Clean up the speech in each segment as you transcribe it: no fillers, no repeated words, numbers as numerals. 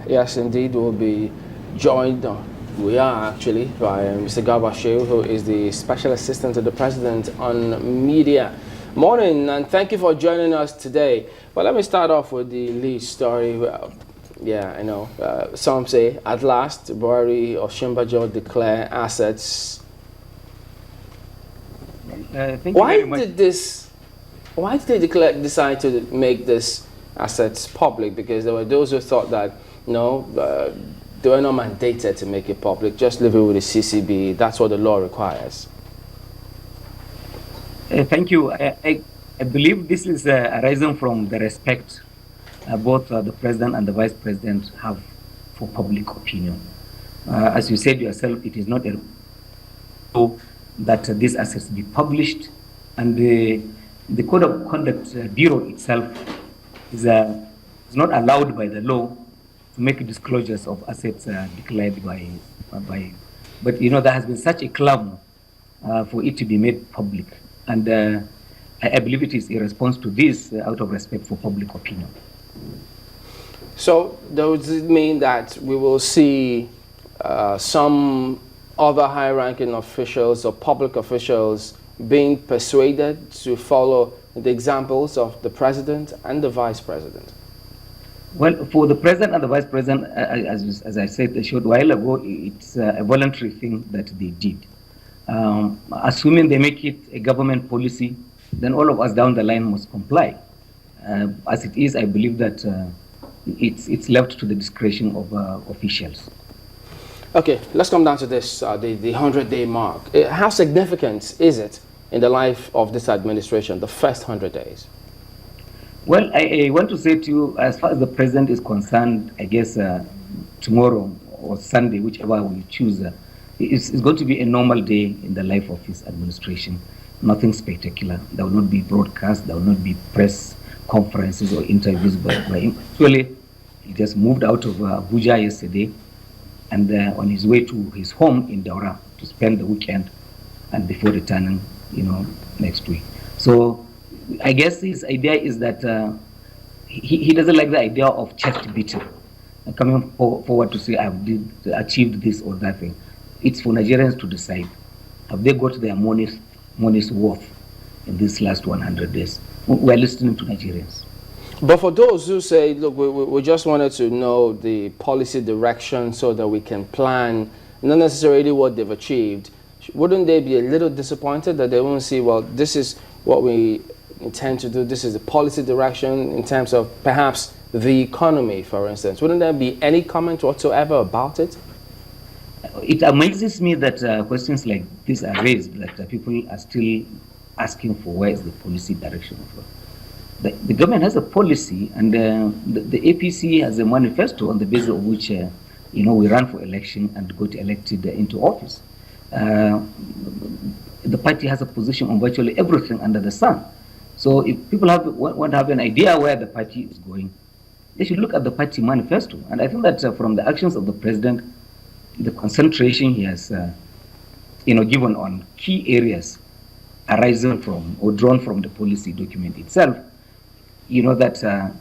Yes, indeed, we'll be joined. We are actually by Mr. Garba Shehu, who is the Special Assistant to the President on Media. Morning, and thank you for joining us today. Well, let me start off with the lead story. Well, yeah, I know. Some say at last, Buhari or Shimbajo declare assets. Thank you Why very much. did this? Why did they decide to make this assets public? Because there were those who thought that no, they were not mandated to make it public. Just leave it with the CCB. That's what the law requires. Thank you. I believe this is arising from the respect both the president and the vice president have for public opinion. As you said yourself, it is not a law that these assets be published, and the Code of Conduct Bureau itself is not allowed by the law to make disclosures of assets declared by. But you know, there has been such a clamor for it to be made public, and I believe it is a response to this out of respect for public opinion. So does it mean that we will see some other high-ranking officials or public officials being persuaded to follow the examples of the president and the vice president? Well, for the president and the vice president, as I said a short while ago, it's a voluntary thing that they did. Assuming they make it a government policy, then all of us down the line must comply. As it is, I believe that it's left to the discretion of officials. Okay, let's come down to this, the 100-day mark. How significant is it in the life of this administration, the first 100 days? Well, I want to say to you, as far as the president is concerned, I guess tomorrow or Sunday, whichever we choose, it's going to be a normal day in the life of his administration. Nothing spectacular. There will not be broadcast, there will not be press conferences or interviews by him. Actually, he just moved out of Abuja yesterday and on his way to his home in Daura to spend the weekend and before returning, next week. So I guess his idea is that he doesn't like the idea of chest beating, coming forward to say, I've achieved this or that thing. It's for Nigerians to decide. Have they got their money's worth in these last 100 days? We're listening to Nigerians. But for those who say, look, we just wanted to know the policy direction so that we can plan, not necessarily what they've achieved, wouldn't they be a little disappointed that they won't see, well, this is what we intend to do, this is the policy direction in terms of perhaps the economy, for instance? Wouldn't there be any comment whatsoever about it? It amazes me that questions like this are raised, that people are still asking for where is the policy direction for. The government has a policy, and the APC has a manifesto on the basis of which we ran for election and got elected into office. The party has a position on virtually everything under the sun. So if people want to have an idea where the party is going, they should look at the party manifesto. And I think that from the actions of the president, the concentration he has given on key areas arising from or drawn from the policy document itself, that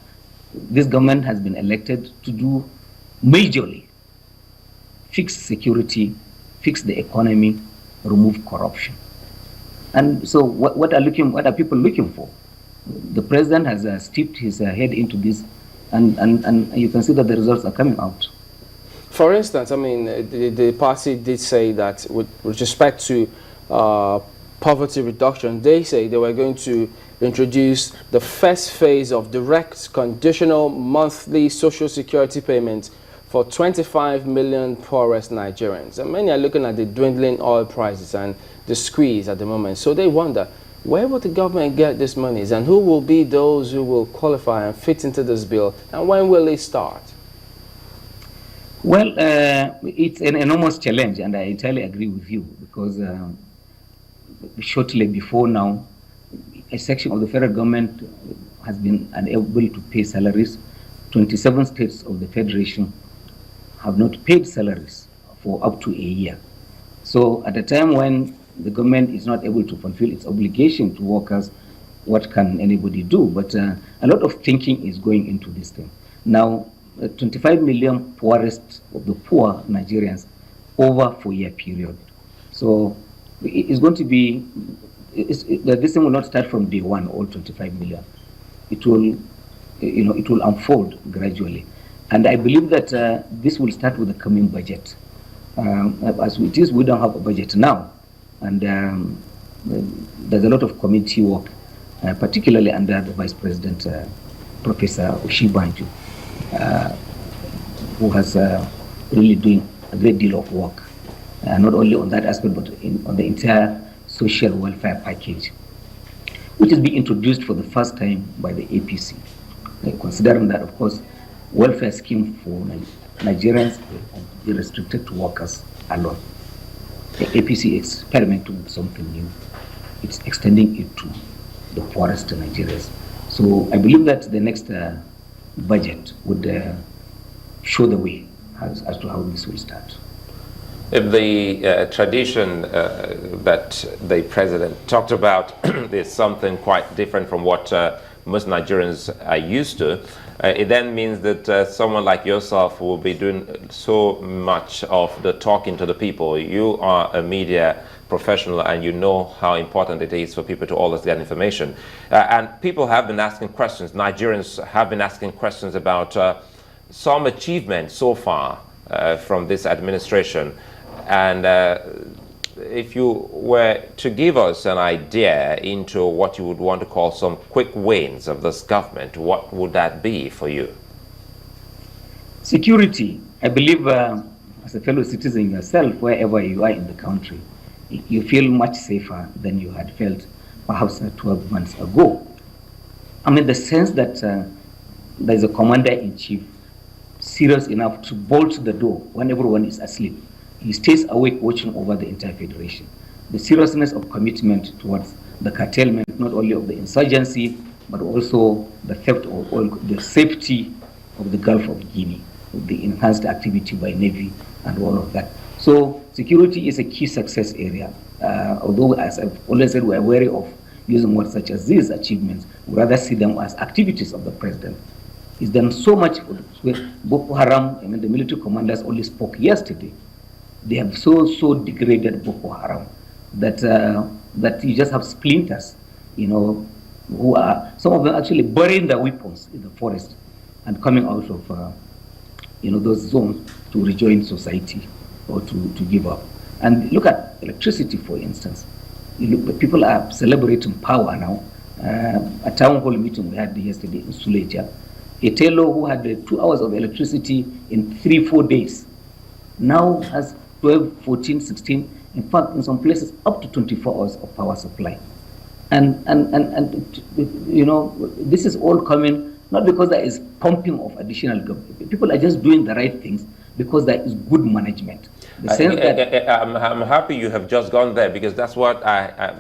this government has been elected to do majorly fix security, fix the economy, remove corruption. And so what are people looking for? The president has steeped his head into this, and you can see that the results are coming out. For instance, I mean, the party did say that with respect to poverty reduction, they say they were going to introduce the first phase of direct conditional monthly social security payments for 25 million poorest Nigerians. And many are looking at the dwindling oil prices and the squeeze at the moment. So they wonder, where will the government get these monies, and who will be those who will qualify and fit into this bill, and when will it start? Well, it's an enormous challenge, and I entirely agree with you, because shortly before now, a section of the federal government has been unable to pay salaries. 27 states of the federation have not paid salaries for up to a year. So at a time when the government is not able to fulfill its obligation to workers, what can anybody do? But a lot of thinking is going into this thing. Now, 25 million poorest of the poor Nigerians over 4-year period. So it's going to be, this thing will not start from day one, all 25 million. It will, it will unfold gradually. And I believe that this will start with the coming budget. As it is, we don't have a budget now. And there's a lot of committee work, particularly under the Vice President, Professor Oshibanju, who has really doing a great deal of work, not only on that aspect, but on the entire social welfare package, which is being introduced for the first time by the APC. Considering that, of course, welfare scheme for Nigerians is restricted to workers alone. The APC is experimenting with something new. It's extending it to the poorest Nigerians. So I believe that the next budget would show the way as to how this will start. If the tradition that the president talked about is something quite different from what most Nigerians are used to, it then means that someone like yourself will be doing so much of the talking to the people. You are a media professional and you know how important it is for people to always get information. And people have been asking questions, Nigerians have been asking questions about some achievements so far from this administration. And if you were to give us an idea into what you would want to call some quick wins of this government, what would that be for you? Security. I believe as a fellow citizen yourself, wherever you are in the country, you feel much safer than you had felt perhaps 12 months ago. I mean, the sense that there is a commander-in-chief serious enough to bolt the door when everyone is asleep. He stays awake watching over the entire federation. The seriousness of commitment towards the curtailment, not only of the insurgency, but also the theft of oil, the safety of the Gulf of Guinea, the enhanced activity by Navy and all of that. So security is a key success area. Although, as I've always said, we're wary of using words such as these achievements. We rather see them as activities of the president. He's done so much for Boko Haram. I mean, the military commanders only spoke yesterday. They have so degraded Boko Haram that that you just have splinters, who are, some of them actually burying their weapons in the forest and coming out of those zones to rejoin society or to give up. And look at electricity, for instance. People are celebrating power now. A town hall meeting we had yesterday in Suleja, a tailor who had 2 hours of electricity in 3-4 days now has 12, 14, 16, in fact, in some places up to 24 hours of power supply. And this is all coming not because there is pumping of additional government. People are just doing the right things because there is good management. The sense that I'm happy you have just gone there, because that's what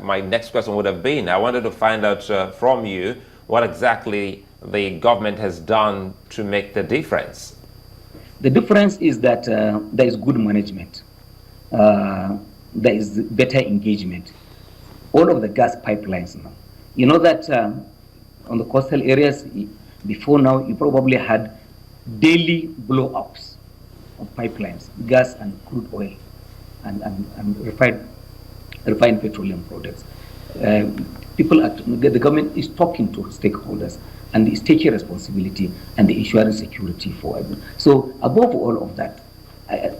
my next question would have been. I wanted to find out from you what exactly the government has done to make the difference. The difference is that there is good management. There is better engagement. All of the gas pipelines now. You know that on the coastal areas, before now, you probably had daily blow-ups of pipelines, gas and crude oil, and refined petroleum products. The government is talking to stakeholders and is taking responsibility and ensuring security for everyone. So above all of that,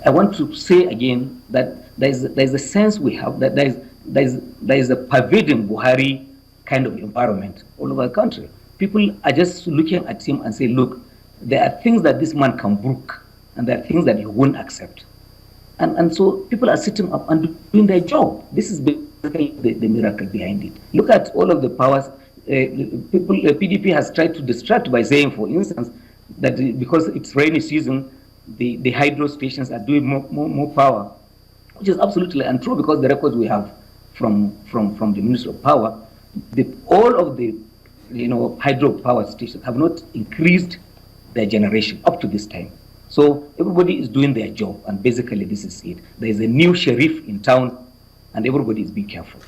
I want to say again that there is a sense we have that there is a pervading Buhari kind of environment all over the country. People are just looking at him and say, look, there are things that this man can brook and there are things that he won't accept. And so people are sitting up and doing their job. This is basically the miracle behind it. Look at all of the powers. PDP has tried to distract by saying, for instance, that because it's rainy season, the hydro stations are doing more power, which is absolutely untrue, because the records we have from the Ministry of Power, all of the hydro power stations have not increased their generation up to this time. So everybody is doing their job, and basically this is it. There is a new sheriff in town, and everybody is being careful.